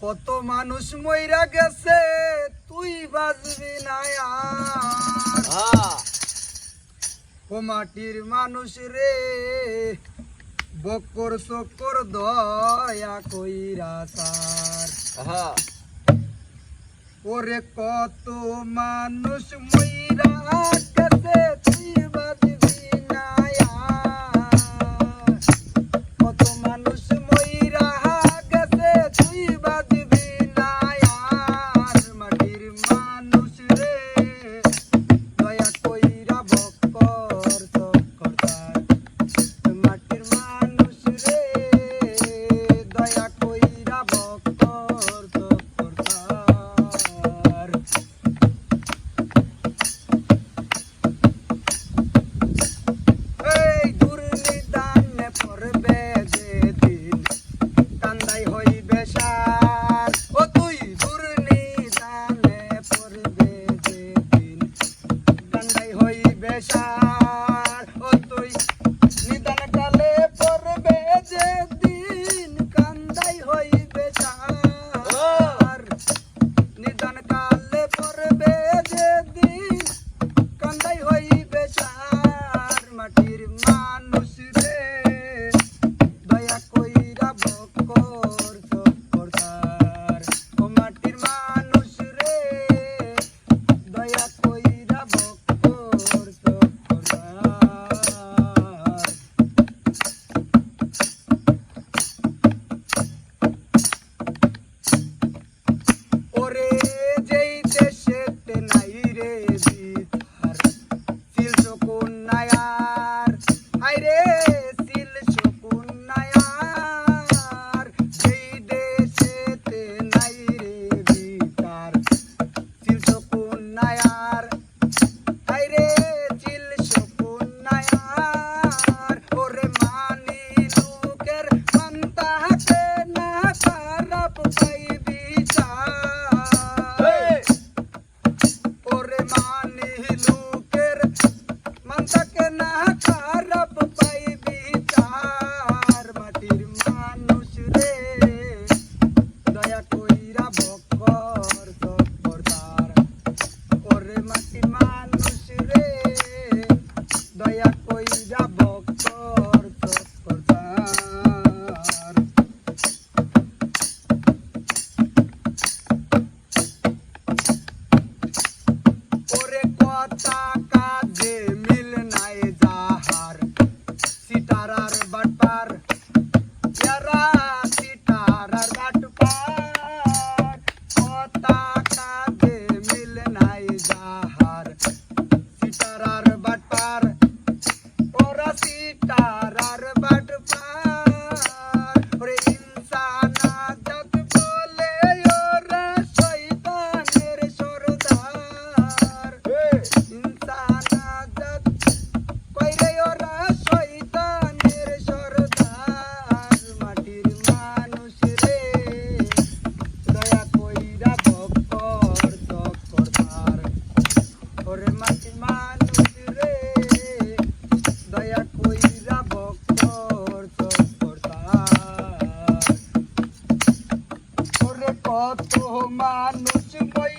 কত মানুষ মইরা গেছে তুই বাজবি না আর। ও মাটির মানুষ রে বকর চকর দয়া কইরা সার। ওরে কত মানুষ মইরা গেছে তুই বাজবি না আর। কত মানুষ মইরা গেছে তুই বাজবি না আর। মাটির মানুষ রে দয়া কইরা বকর চকর দার। মাটির মানুষ রে দয়া কইরা বকর চকর দার। এই দুর্নিদানে পড়বে যেদিন কান্দাই হইবে সার। ও তুই দুর্নিদানে পড়বে যেদিন কান্দাই হইবে সার। ও তুই নিদান কালে পড়বে যেদিন কান্দাই হইবে সার। নিদান কালে পড়বে যেদিন কান্দাই হইবে সার। মাটির মানুষ রে দয়া কইরা বকর চকর দার। ও মাটির মানুষ রে দয়া কইরা বকর চকর দার। ওরে যেই দেশেতে নাই রে বিথার সিল শকুন নায়ার। হায়রে সিল শকুন নায়ার। যেই দেশেতে নাই রে বিথার সিল শকুন নায়ার। হায়রে সিল শকুন নায়ার। ওরে মানি লোকের মানতাকে না খারাপ পাইবি চার। ওরে মানি লোকের মানতাকে না খারাপ পাইবি চার। মাটির মানুষ রে দয়া কইরা বকর চকর দার। ওরে মাটির মানুষ রে দয়া কইরা বকর চকর দার। ওরে কথা কাজে মিল নাই যাহার সিতারার বাটপার। ইয়ারা সিতারার বাটপার। কথা কাজে মিল নাই যাহার সিতারার বাটপার। ওরা সিতারার বাটপার। ওরে ইনসানা জাত বলে ওরা শয়তানের সরদার। ইনসানা জাত কইরে ওরা শয়তানের সরদার। মাটির মানুষ রে দয়া কইরা বকর চকর দার। ওরে মাটির মানুষ রে দয়া কইরা বকর চকর দার। ওরে কত মানুষ মই